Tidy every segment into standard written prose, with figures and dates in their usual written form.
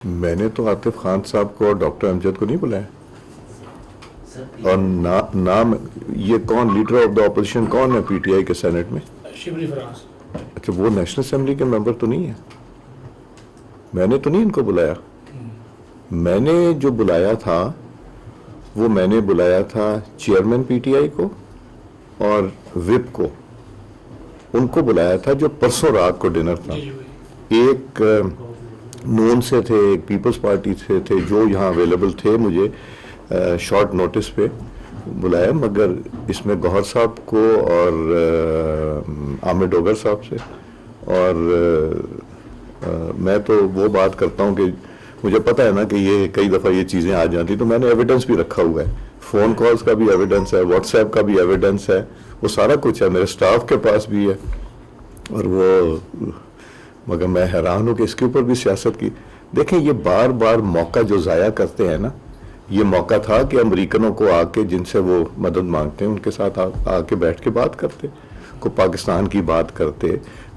میں نے تو عاطف خان صاحب کو اور ڈاکٹر امجد کو نہیں بلایا. اور نام یہ کون لیڈر آف دا اپوزیشن کون ہے پی ٹی آئی کے سینٹ میں؟ شبلی فراز. اچھا وہ نیشنل اسمبلی کے ممبر تو نہیں ہے. میں نے تو نہیں ان کو بلایا. میں نے جو بلایا تھا وہ میں نے بلایا تھا چیئرمین پی ٹی آئی کو اور وپ کو. ان کو بلایا تھا جو پرسوں رات کو ڈنر تھا. ایک نون سے تھے، ایک پیپلز پارٹی سے تھے جو یہاں اویلیبل تھے. مجھے شارٹ نوٹس پہ بلایا، مگر اس میں گوہر صاحب کو اور عامر ڈوگر صاحب سے. اور میں تو وہ بات کرتا ہوں کہ مجھے پتہ ہے نا کہ یہ کئی دفعہ یہ چیزیں آ جاتی، تو میں نے ایویڈنس بھی رکھا ہوا ہے. فون کالز کا بھی ایویڈنس ہے، واٹس ایپ کا بھی ایویڈنس ہے، وہ سارا کچھ ہے، میرے سٹاف کے پاس بھی ہے. اور وہ مگر میں حیران ہوں کہ اس کے اوپر بھی سیاست کی. دیکھیں یہ بار بار موقع جو ضائع کرتے ہیں نا، یہ موقع تھا کہ امریکنوں کو آ کے جن سے وہ مدد مانگتے ہیں ان کے ساتھ آ کے بیٹھ کے بات کرتے، کوئی پاکستان کی بات کرتے،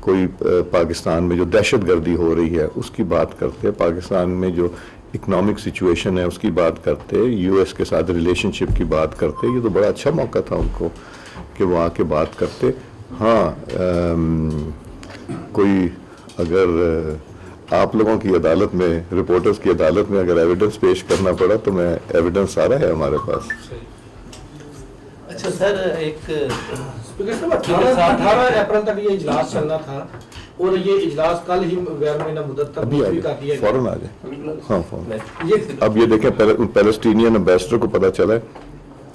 کوئی پاکستان میں جو دہشت گردی ہو رہی ہے اس کی بات کرتے، پاکستان میں جو اکنامک سچویشن ہے اس کی بات کرتے، یو ایس کے ساتھ ریلیشن شپ کی بات کرتے. یہ تو بڑا اچھا موقع تھا ان کو کہ وہ آ کے بات کرتے. ہاں کوئی اگر آپ لوگوں کی عدالت میں، رپورٹرز کی عدالت میں اگر ایویڈنس پیش کرنا پڑا تو میں ایویڈنس سارا ہے ہمارے پاس. اچھا سر، ایک اسپیکر صاحب 18 اپریل تک یہ اجلاس چلنا تھا اور یہ اجلاس کل ہی غیر مہینہ مدت تک ابھی آ ملتوی کر دیا جائے، گیا. فوراً آ جائے. ہاں فوراً. اب یہ دیکھیں پیلسٹینین امبیسڈر کو پتہ چلا ہے،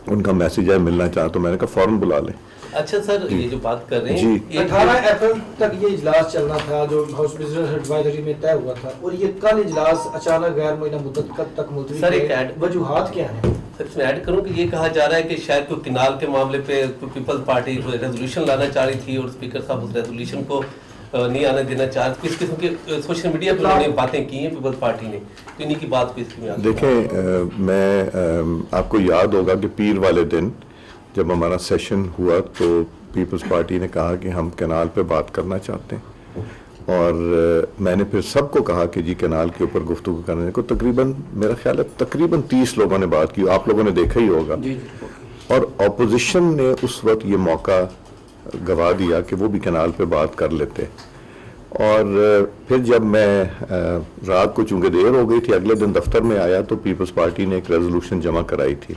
ان کا میسج ہے ملنا چاہا، تو میں نے کہا فوراً بلا لیں. اچھا سر، یہ جو بات کر رہے ہیں جی 18 اپریل تک یہ اجلاس چلنا تھا جو ہاؤس بزنس ایڈوائزری میں طے ہوا تھا، اور یہ کل اجلاس اچانک غیر مہینہ مدت تک ملتوی سر، ایک کیا ایڈ وجوہات کیا ہیں؟ سر اس میں ایڈ کروں کہ یہ کہا جا رہا ہے کہ شاید کوئی کنال کے معاملے پہ پیپلز پارٹی ریزولوشن لانا چاہ رہی تھی اور اسپیکر صاحب اس ریزولوشن کو نہیں آنے دینا چاہ رہے. اس قسم کی سوشل میڈیا پہ انہوں نے باتیں کی ہیں پیپلز پارٹی نے، تو انہی کی بات کو اس میں دیکھیں میں آپ کو یاد ہوگا کہ پیر والے دن جب ہمارا سیشن ہوا تو پیپلز پارٹی نے کہا کہ ہم کینال پہ بات کرنا چاہتے ہیں، اور میں نے پھر سب کو کہا کہ جی کینال کے اوپر گفتگو کرنے کو. تقریباً میرا خیال ہے تقریباً 30 لوگوں نے بات کی، آپ لوگوں نے دیکھا ہی ہوگا. اور اپوزیشن نے اس وقت یہ موقع گوا دیا کہ وہ بھی کینال پہ بات کر لیتے. اور پھر جب میں رات کو چونکہ دیر ہو گئی تھی، اگلے دن دفتر میں آیا تو پیپلز پارٹی نے ایک ریزولوشن جمع کرائی تھی.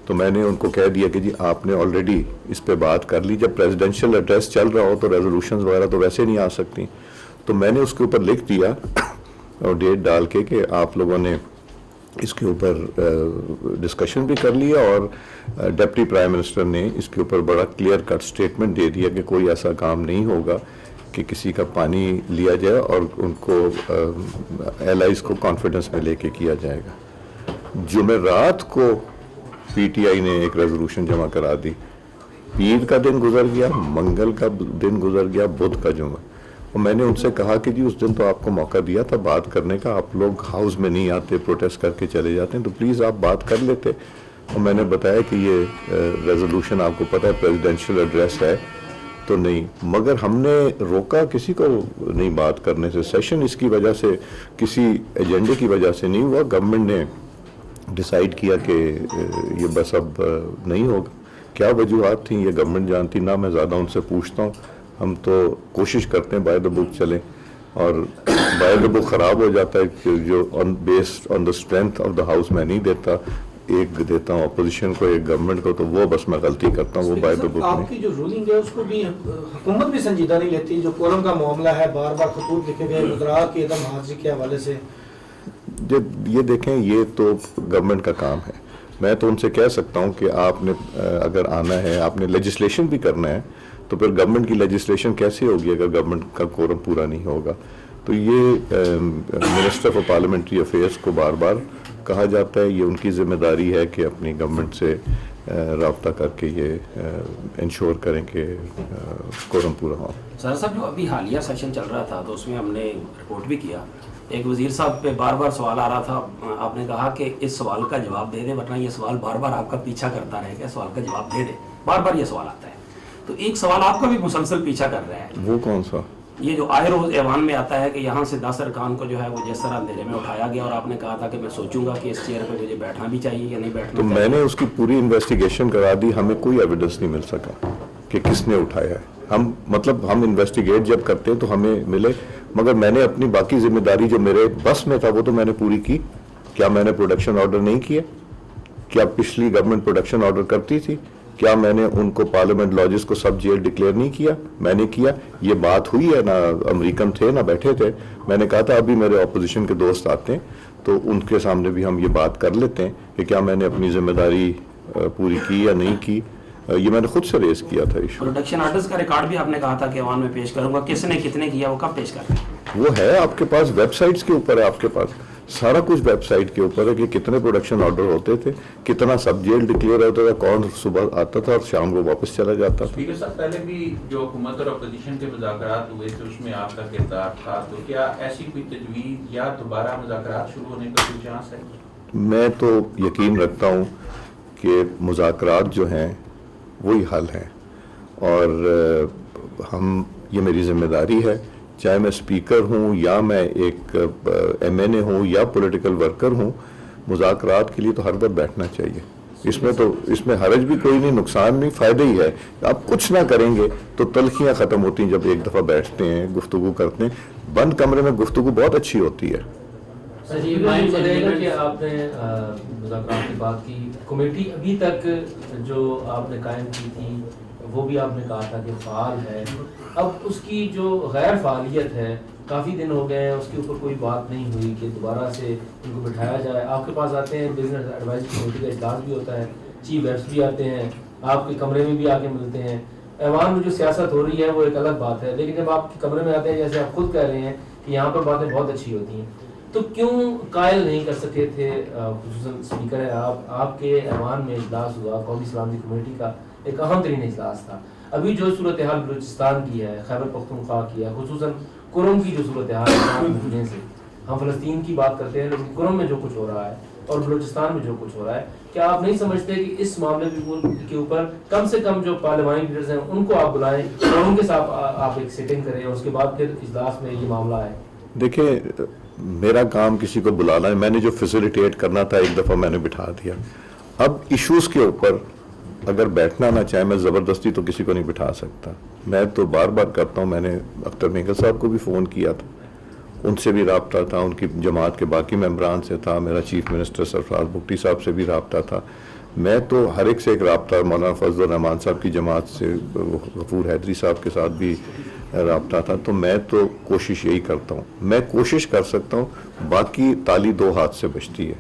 تو میں نے ان کو کہہ دیا کہ جی آپ نے آلریڈی اس پہ بات کر لی، جب پریزیڈنشل ایڈریس چل رہا ہو تو ریزولوشنز وغیرہ تو ویسے نہیں آ سکتی. تو میں نے اس کے اوپر لکھ دیا اور ڈیٹ ڈال کے کہ آپ لوگوں نے اس کے اوپر ڈسکشن بھی کر لیا، اور ڈپٹی پرائم منسٹر نے اس کے اوپر بڑا کلیئر کٹ سٹیٹمنٹ دے دیا کہ کوئی ایسا کام نہیں ہوگا کہ کسی کا پانی لیا جائے اور ان کو ایلائز کو کانفیڈنس میں لے کے کیا جائے گا. جمعرات کو پی ٹی آئی نے ایک ریزولوشن جمع کرا دی. پیر کا دن گزر گیا، منگل کا دن گزر گیا، بدھ کا جمعہ. اور میں نے ان سے کہا کہ جی اس دن تو آپ کو موقع دیا تھا بات کرنے کا، آپ لوگ ہاؤس میں نہیں آتے، پروٹیسٹ کر کے چلے جاتے ہیں، تو پلیز آپ بات کر لیتے. اور میں نے بتایا کہ یہ ریزولوشن آپ کو پتہ ہے پریزیڈنشل ایڈریس ہے تو نہیں. مگر ہم نے روکا کسی کو نہیں بات کرنے سے. سیشن اس کی وجہ سے، کسی ایجنڈے کی وجہ سے نہیں ہوا. گورنمنٹ نے ڈیسائیڈ کیا کہ یہ بس اب نہیں ہوگا. کیا وجوہات تھیں یہ گورنمنٹ جانتی، نہ میں زیادہ ان سے پوچھتا ہوں. ہم تو کوشش کرتے ہیں بائی دا بک چلیں، اور بائی دا بک خراب ہو جاتا ہے کہ جو based on the strength of the house میں نہیں دیتا، ایک دیتا ہوں اپوزیشن کو، ایک گورنمنٹ کو، تو وہ بس میں غلطی کرتا ہوں، وہ بائی دا بک نہیں. آپ کی جو رولنگ ہے اس کو بھی حکومت بھی سنجیدہ نہیں لیتی. جو کورم کا معاملہ ہے، بار بار خطوط لکھے گئے وزراء کے عدم حاضری کے حوالے سے. یہ دیکھیں یہ تو گورنمنٹ کا کام ہے. میں تو ان سے کہہ سکتا ہوں کہ آپ نے اگر آنا ہے، آپ نے لیجسلیشن بھی کرنا ہے، تو پھر گورنمنٹ کی لیجسلیشن کیسے ہوگی اگر گورنمنٹ کا کورم پورا نہیں ہوگا. تو یہ منسٹر فار پارلیمنٹری افیئرس کو بار بار کہا جاتا ہے، یہ ان کی ذمہ داری ہے کہ اپنی گورنمنٹ سے رابطہ کر کے یہ انشور کریں کہ کورم پورا ہو. سر صاحب، جو ابھی حالیہ سیشن چل رہا تھا تو اس میں ہم نے رپورٹ بھی کیا، ایک وزیر صاحب پہ بار بار سوال آ رہا تھا. آپ نے کہا کہ اس سوال کا جواب دے دیں ورنہ یہ سوال بار بار آپ کا پیچھا کرتا رہے گا، سوال کا جواب دے دیں. بار بار یہ سوال آتا ہے، تو ایک سوال آپ کا بھی مسلسل پیچھا کر رہا ہے. وہ کون سا؟ یہ جو آئے روز ایوان میں آتا ہے کہ یہاں سے 10 ارکان کو جو ہے وہ جس طرح اندھیرے میں اٹھایا گیا اور آپ نے کہا تھا کہ میں سوچوں گا کہ اس چیئر پہ مجھے بیٹھنا بھی چاہیے یا نہیں بیٹھنا تو میں نے اس کی پوری انویسٹیگیشن کرا دی, ہمیں کوئی ایویڈنس نہیں مل سکا کہ کس نے اٹھایا ہے. ہم انویسٹیگیٹ جب کرتے ہیں تو ہمیں ملے, مگر میں نے اپنی باقی ذمہ داری جو میرے بس میں تھا وہ تو میں نے پوری کی. کیا میں نے پروڈکشن آرڈر نہیں کیا؟ کیا پچھلی گورنمنٹ پروڈکشن آرڈر کرتی تھی؟ کیا میں نے ان کو پارلیمنٹ لاجز کو سب جیل ڈکلیئر نہیں کیا؟ میں نے کیا. یہ بات ہوئی ہے, نہ امریکن تھے نہ بیٹھے تھے. میں نے کہا تھا ابھی میرے اپوزیشن کے دوست آتے ہیں تو ان کے سامنے بھی ہم یہ بات کر لیتے ہیں کہ کیا میں نے اپنی ذمہ داری پوری کی یا نہیں کی. یہ میں نے خود سے ریز کیا تھا ایشو. پروڈکشن آرڈرز کا ریکارڈ بھی آپ نے کہا تھا کہ ایوان میں پیش کروں گا, کس نے کتنے کیا, وہ کب پیش کر رہے ہیں؟ وہ ہے آپ کے پاس, ویب سائٹس کے اوپر ہے, آپ کے پاس سارا کچھ ویب سائٹ کے اوپر ہے کہ کتنے پروڈکشن آرڈر ہوتے تھے, کتنا سب جیل ڈکلیئر ہوتا تھا, کون صبح آتا تھا اور شام کو واپس چلا جاتا تھا. اسپیکر صاحب, پہلے بھی جو حکومت اور اپوزیشن کے مذاکرات ہوئے تھے اس میں آپ کا کردار تھا, تو کیا ایسی کوئی تجویز یا دوبارہ مذاکرات شروع ہونے کا کوئی چانس ہے؟ میں تو یقین رکھتا ہوں کہ مذاکرات جو ہیں وہی حل ہیں, اور یہ میری ذمہ داری ہے, چاہے میں اسپیکر ہوں یا میں ایک ایم این اے ہوں یا پولیٹیکل ورکر ہوں, مذاکرات کے لیے تو ہر وقت بیٹھنا چاہیے. اس میں حرج بھی کوئی نہیں, نقصان نہیں, فائدہ ہی ہے. آپ کچھ نہ کریں گے تو تلخیاں ختم ہوتی ہیں جب ایک دفعہ بیٹھتے ہیں, گفتگو کرتے ہیں. بند کمرے میں گفتگو بہت اچھی ہوتی ہے. سر یہ بھی بتائیے گا کہ آپ نے مذاکرات کی بات کی, کمیٹی ابھی تک جو آپ نے قائم کی تھی وہ بھی آپ نے کہا تھا کہ فعال ہے, اب اس کی جو غیر فعالیت ہے کافی دن ہو گئے ہیں, اس کے اوپر کوئی بات نہیں ہوئی کہ دوبارہ سے ان کو بٹھایا جائے. آپ کے پاس آتے ہیں, بزنس ایڈوائزری کمیٹی کا اجلاس بھی ہوتا ہے, چیف ویپس بھی آتے ہیں, آپ کے کمرے میں بھی آ کے ملتے ہیں. ایوان میں جو سیاست ہو رہی ہے وہ ایک الگ بات ہے, لیکن جب آپ کے کمرے میں آتے ہیں, جیسے آپ خود کہہ رہے ہیں کہ یہاں پر باتیں بہت اچھی ہوتی ہیں, تو کیوں قائل نہیں کر سکے تھے؟ خصوصاً اسپیکر ہے آپ کے ایوان میں اجلاس ہوا, قومی سلامتی کمیٹی کا ایک اہم ترین اجلاس تھا. ابھی جو صورتحال بلوچستان کی ہے, خیبر پختونخوا کی ہے, خصوصاً کرم کی جو صورتحال ہے, سے ہم فلسطین کی بات کرتے ہیں لیکن کرم میں جو کچھ ہو رہا ہے اور بلوچستان میں جو کچھ ہو رہا ہے, کیا آپ نہیں سمجھتے کہ اس معاملے کے اوپر کم سے کم جو پارلیمانی لیڈرز ہیں ان کو آپ بلائیں اور ان کے ساتھ آپ ایک سیٹنگ کریں اور اس کے بعد پھر اجلاس میں یہ معاملہ آئے؟ دیکھیں, میرا کام کسی کو بلانا ہے, میں نے جو فیسیلیٹیٹ کرنا تھا ایک دفعہ میں نے بٹھا دیا. اب ایشوز کے اوپر اگر بیٹھنا نہ چاہے, میں زبردستی تو کسی کو نہیں بٹھا سکتا. میں تو بار بار کرتا ہوں, میں نے اختر مینگل صاحب کو بھی فون کیا تھا, ان سے بھی رابطہ تھا, ان کی جماعت کے باقی ممبران سے تھا, میرا چیف منسٹر سرفراز بگٹی صاحب سے بھی رابطہ تھا. میں تو ہر ایک سے ایک رابطہ, مولانا فضل الرحمان صاحب کی جماعت سے, غفور حیدری صاحب کے ساتھ بھی رابطہ تھا. تو میں تو کوشش یہی کرتا ہوں, میں کوشش کر سکتا ہوں, باقی تالی دو ہاتھ سے بجتی ہے.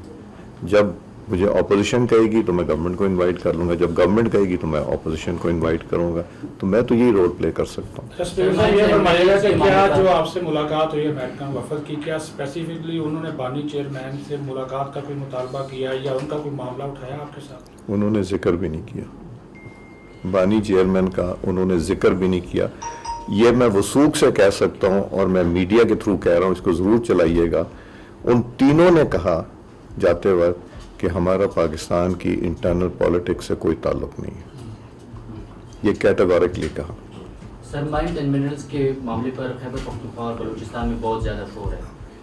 جب مجھے اپوزیشن کہے گی تو میں گورنمنٹ کو انوائٹ کر لوں گا, جب گورنمنٹ کہے گی تو میں اپوزیشن کو انوائٹ کروں گا. تو میں تو یہی رول پلے کر سکتا ہوں. اسپیکر صاحب یہ فرمائیے گا کہ کیا جو آپ سے ملاقات ہوئی ہے امیریکن وفد کی, کیا اسپیسیفکلی انہوں نے بانی چیئرمین سے ملاقات کا کوئی مطالبہ کیا یا ان کا کوئی معاملہ اٹھایا آپ کے ساتھ؟ انہوں نے ذکر بھی نہیں کیا, بانی چیئرمین کا انہوں نے ذکر بھی نہیں کیا. یہ میں وثوق سے کہہ سکتا ہوں اور میں میڈیا کے تھرو کہہ رہا ہوں, اس کو ضرور چلائیے گا. ان تینوں نے کہا جاتے وقت کہ ہمارا پاکستان کی انٹرنل پالیٹکس سے کوئی تعلق نہیں ہے, یہ کیٹیگورکلی کہا. سر مائنڈ اینڈ منرلز کے معاملے پر خیبر پختونخوا اور بلوچستان میں بہت زیادہ شور ہے,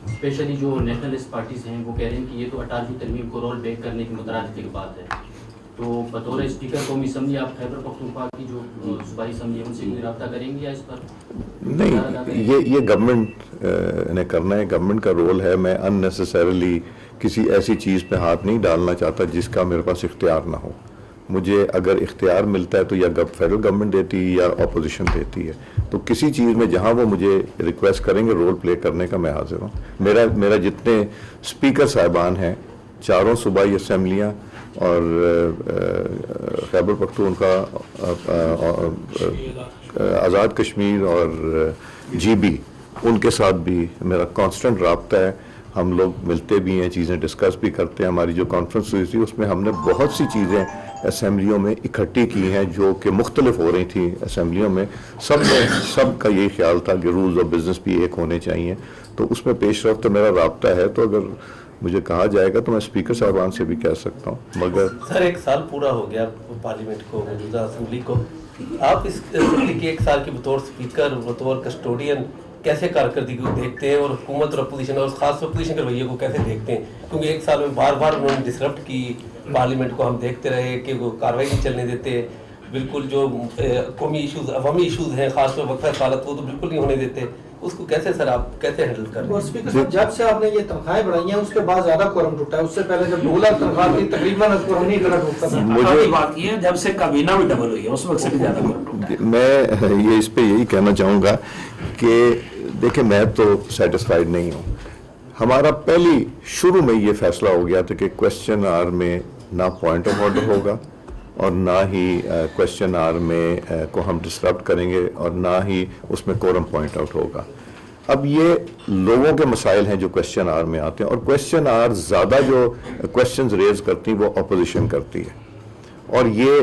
اسپیشلی جو نیشنلسٹ پارٹیز ہیں وہ کہہ رہے ہیں کہ یہ تو 18ویں ترمیم کو رول بیک کرنے کی مترادف کی بات ہے. تو بطور اسپیکر قومی اسمبلی آپ خیبر پختونخوا کی جو صوبائی اسمبلی ہے ان سے کوئی رابطہ کریں گے یا اس پر نہیں؟ یہ گورنمنٹ نے کرنا ہے, گورنمنٹ کا رول ہے. میں ان نیسیسریلی کسی ایسی چیز پہ ہاتھ نہیں ڈالنا چاہتا جس کا میرے پاس اختیار نہ ہو. مجھے اگر اختیار ملتا ہے تو یا فیڈرل گورنمنٹ دیتی ہے یا اپوزیشن دیتی ہے, تو کسی چیز میں جہاں وہ مجھے ریکویسٹ کریں گے رول پلے کرنے کا میں حاضر ہوں. میرا جتنے اسپیکر صاحبان ہیں, چاروں صوبائی اسمبلیاں اور خیبر پختونخوا, آزاد کشمیر اور جی بی, ان کے ساتھ بھی میرا کانسٹنٹ رابطہ ہے. ہم لوگ ملتے بھی ہیں, چیزیں ڈسکس بھی کرتے ہیں. ہماری جو کانفرنس ہوئی تھی اس میں ہم نے بہت سی چیزیں اسمبلیوں میں اکٹھی کی ہیں جو کہ مختلف ہو رہی تھیں اسمبلیوں میں. سب کا یہی خیال تھا کہ رولز آف بزنس بھی ایک ہونے چاہیے. تو اس میں پیش رفت میرا رابطہ ہے. تو اگر مجھے کہا جائے گا تو میں اسپیکر صاحبان سے بھی کہہ سکتا ہوں. مگر سر 1 سال پورا ہو گیا پارلیمنٹ کو, موجودہ اسمبلی کو. آپ اس اسمبلی کے 1 سال کی بطور اسپیکر, بطور کسٹوڈین کیسے کارکردگی کو دیکھتے ہیں اور حکومت اور اپوزیشن اور خاص طور اپوزیشن کے رویے کو کیسے دیکھتے ہیں؟ کیونکہ ایک سال میں بار بار انہوں نے ڈسرپٹ کی پارلیمنٹ کو، ہم دیکھتے رہے کہ وہ کاروائی نہیں چلنے دیتے، بالکل جو قومی ایشوز عوامی ایشوز ہیں خاص طور وقفہ حالت وہ تو بالکل نہیں ہونے دیتے. اس کو کیسے سر آپ کیسے ہینڈل کر رہے ہیں؟ اور اسپیکر صاحب جب سے آپ نے یہ تنخواہیں بڑھائی ہیں اس کے بعد زیادہ کورم ٹوٹا ہے. اس سے پہلے جب 2 لاکھ تنخواہ تھی تقریباً کورم نہیں اتنا ٹوٹتا تھا. مجھے بات یہ ہے جب سے کابینہ بھی ڈبل ہوئی ہے اس وقت سے بھی زیادہ کورم. میں یہ اس پہ یہی کہنا چاہوں گا کہ دیکھیں میں تو سیٹسفائیڈ نہیں ہوں. ہمارا پہلی شروع میں یہ فیصلہ ہو گیا تھا کہ کویسچن آور میں نہ پوائنٹ آف آرڈر ہوگا اور نہ ہی کویسچن آور میں کو ہم ڈسٹربٹ کریں گے اور نہ ہی اس میں کورم پوائنٹ آؤٹ ہوگا. اب یہ لوگوں کے مسائل ہیں جو کویسچن آور میں آتے ہیں اور کویسچن آور زیادہ جو کویسچنز ریز کرتی ہیں وہ اپوزیشن کرتی ہے. اور یہ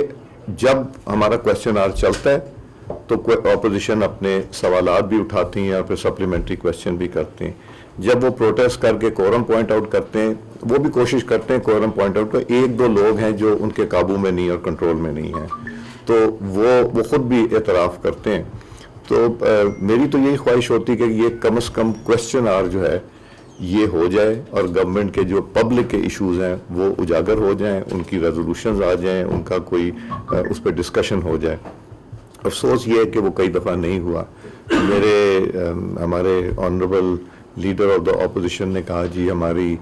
جب ہمارا کویسچن آور چلتا ہے تو اپوزیشن اپنے سوالات بھی اٹھاتی ہیں اور پھر سپلیمنٹری کویسچن بھی کرتے ہیں. جب وہ پروٹیسٹ کر کے کورم پوائنٹ آؤٹ کرتے ہیں وہ بھی کوشش کرتے ہیں کورم پوائنٹ آؤٹ کا. 1-2 لوگ ہیں جو ان کے قابو میں نہیں اور کنٹرول میں نہیں ہیں تو وہ خود بھی اعتراف کرتے ہیں. تو میری تو یہی خواہش ہوتی کہ یہ کم از کم کویسچن آور جو ہے یہ ہو جائے اور گورنمنٹ کے جو پبلک کے ایشوز ہیں وہ اجاگر ہو جائیں، ان کی ریزولوشنز آ جائیں، ان کا کوئی اس پہ ڈسکشن ہو جائے. افسوس یہ ہے کہ وہ کئی دفعہ نہیں ہوا. ہمارے honourable leader of the opposition نے کہا جی ہماری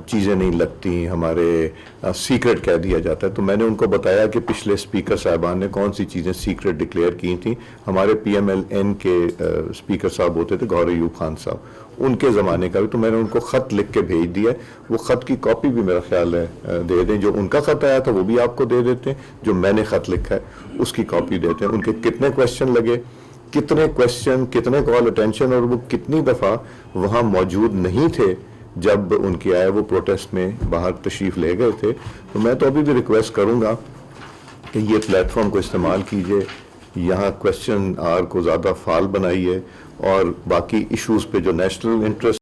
چیزیں نہیں لگتی، ہمارے سیکرٹ کہہ دیا جاتا ہے. تو میں نے ان کو بتایا کہ پچھلے اسپیکر صاحبان نے کون سی چیزیں سیکرٹ ڈکلیئر کی تھیں. ہمارے PMLN کے اسپیکر صاحب ہوتے تھے گور ایوب خان صاحب، ان کے زمانے کا بھی. تو میں نے ان کو خط لکھ کے بھیج دیا. وہ خط کی کاپی بھی میرا خیال ہے دے دیں. جو ان کا خط آیا تھا وہ بھی آپ کو دے دیتے ہیں، جو میں نے خط لکھا ہے اس کی کاپی دیتے ہیں. ان کے کتنے کویسچن لگے، کتنے کویسچن، کتنے کال اٹینشن، اور وہ کتنی دفعہ وہاں موجود نہیں تھے جب ان کی آئے وہ پروٹیسٹ میں باہر تشریف لے گئے تھے. تو میں تو ابھی بھی ریکویسٹ کروں گا کہ یہ پلیٹ فارم کو استعمال کیجئے، یہاں کویسچن آور کو زیادہ فعال بنائیے اور باقی ایشوز پہ جو نیشنل انٹرسٹ